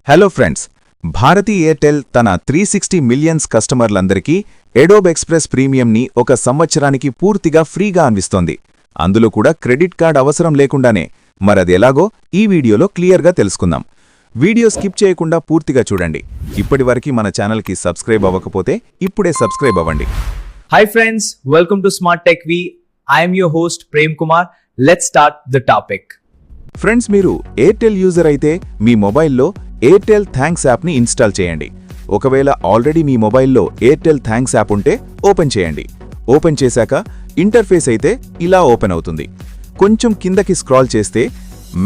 Hello friends, Bharati Airtel తన 360 millions కస్టమర్లందరికీ Adobe express ప్రీమియంని ఒక సంవత్సరానికి పూర్తిగా ఫ్రీగా అందిస్తోంది. అందులో కూడా క్రెడిట్ కార్డ్ అవసరం లేకుండానే. మరదెలాగో ఈ వీడియోలో క్లియర్గా తెలుసుకుందాం. వీడియో స్కిప్ చేయకుండా పూర్తిగా చూడండి. ఇప్పటివరకు మన ఛానల్కి సబ్స్క్రైబ్ అవ్వకపోతే ఇప్పుడే సబ్స్క్రైబ్ అవ్వండి. Hi friends, welcome to Smart Tech V. I am your host Prem Kumar. Let's start the topic. Friends, మీరు ఎయిర్టెల్ యూజర్ అయితే మీ మొబైల్లో ఎయిర్టెల్ థ్యాంక్స్ యాప్ని ఇన్స్టాల్ చేయండి. ఒకవేళ ఆల్రెడీ మీ మొబైల్లో ఎయిర్టెల్ థ్యాంక్స్ యాప్ ఉంటే ఓపెన్ చేయండి. ఓపెన్ చేశాక ఇంటర్ఫేస్ అయితే ఇలా ఓపెన్ అవుతుంది. కొంచెం కిందకి స్క్రాల్ చేస్తే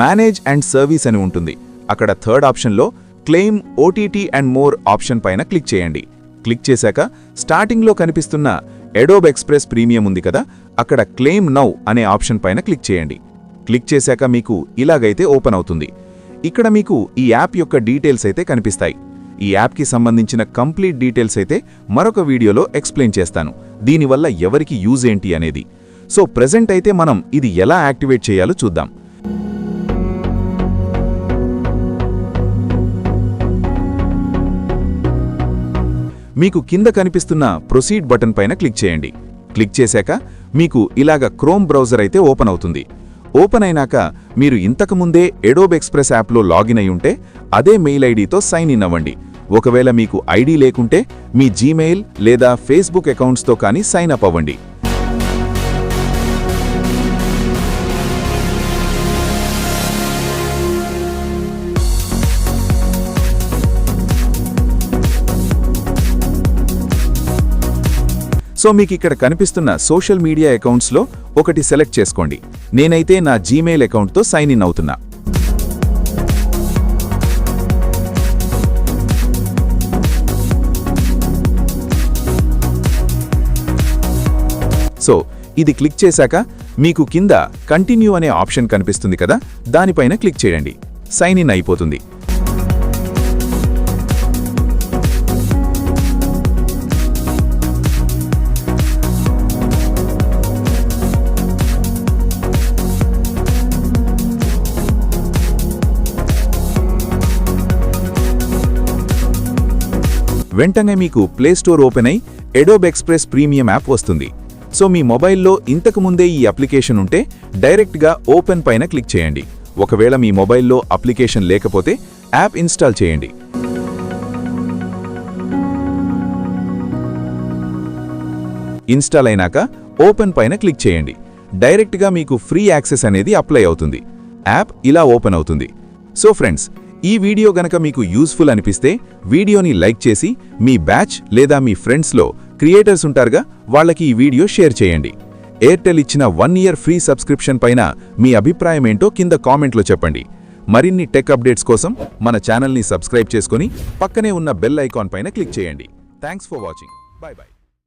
మేనేజ్ అండ్ సర్వీస్ అని ఉంటుంది. అక్కడ థర్డ్ ఆప్షన్లో claim OTT and more option పైన క్లిక్ చేయండి. క్లిక్ చేశాక స్టార్టింగ్లో కనిపిస్తున్న ఎడోబ్ ఎక్స్ప్రెస్ ప్రీమియం ఉంది కదా, అక్కడ క్లెయిమ్ నౌ అనే ఆప్షన్ పైన క్లిక్ చేయండి. క్లిక్ చేశాక మీకు ఇలాగైతే ఓపెన్ అవుతుంది. ఇక్కడ మీకు ఈ యాప్ యొక్క డీటెయిల్స్ అయితే కనిపిస్తాయి. ఈ యాప్కి సంబంధించిన కంప్లీట్ డీటెయిల్స్ అయితే మరొక వీడియోలో ఎక్స్ప్లెయిన్ చేస్తాను. దీనివల్ల ఎవరికి యూజ్ ఏంటి అనేది. సో ప్రెజెంట్ అయితే మనం ఇది ఎలా యాక్టివేట్ చేయాలో చూద్దాం. మీకు కింద కనిపిస్తున్న ప్రొసీడ్ బటన్ పైన క్లిక్ చేయండి. క్లిక్ చేశాక మీకు ఇలాగ క్రోమ్ బ్రౌజర్ అయితే ఓపెన్ అవుతుంది. ఓపెన్ అయినాక మీరు ఇంతకుముందే ఎడోబ్ ఎక్స్ప్రెస్ యాప్లో లాగిన్ అయి ఉంటే అదే మెయిల్ ఐడితో సైన్ ఇన్ అవ్వండి. ఒకవేళ మీకు ఐడి లేకుంటే మీ జీమెయిల్ లేదా ఫేస్బుక్ అకౌంట్స్తో కానీ సైన్ అప్ అవ్వండి. సో మీకు ఇక్కడ కనిపిస్తున్న సోషల్ మీడియా అకౌంట్స్లో ఒకటి సెలెక్ట్ చేసుకోండి. నేనైతే నా జీమెయిల్ అకౌంట్తో సైన్ ఇన్ అవుతున్నా. సో ఇది క్లిక్ చేశాక మీకు కింద కంటిన్యూ అనే ఆప్షన్ కనిపిస్తుంది కదా, దానిపైన క్లిక్ చేయండి. సైన్ ఇన్ అయిపోతుంది. వెంటనే మీకు ప్లే స్టోర్ ఓపెన్ అయి ఎడోబ్ ఎక్స్ప్రెస్ ప్రీమియం యాప్ వస్తుంది. సో మీ మొబైల్లో ఇంతకుముందే ఈ అప్లికేషన్ ఉంటే డైరెక్ట్గా ఓపెన్ పైన క్లిక్ చేయండి. ఒకవేళ మీ మొబైల్లో అప్లికేషన్ లేకపోతే యాప్ ఇన్స్టాల్ చేయండి. ఇన్స్టాల్ అయినాక ఓపెన్ పైన క్లిక్ చేయండి. డైరెక్ట్గా మీకు ఫ్రీ యాక్సెస్ అనేది అప్లై అవుతుంది. యాప్ ఇలా ఓపెన్ అవుతుంది. సో ఫ్రెండ్స్, ఈ వీడియో గనక మీకు యూస్ఫుల్ అనిపిస్తే వీడియోని లైక్ చేసి మీ బ్యాచ్ లేదా మీ ఫ్రెండ్స్లో క్రియేటర్స్ ఉంటారుగా, వాళ్ళకి ఈ వీడియో షేర్ చేయండి. ఎయిర్టెల్ ఇచ్చిన 1 ఇయర్ ఫ్రీ సబ్స్క్రిప్షన్ పైన మీ అభిప్రాయం ఏంటో కింద కామెంట్లో చెప్పండి. మరిన్ని టెక్ అప్డేట్స్ కోసం మన ఛానల్ని సబ్స్క్రైబ్ చేసుకుని పక్కనే ఉన్న బెల్ ఐకాన్ పైన క్లిక్ చేయండి. Thanks for watching. By by.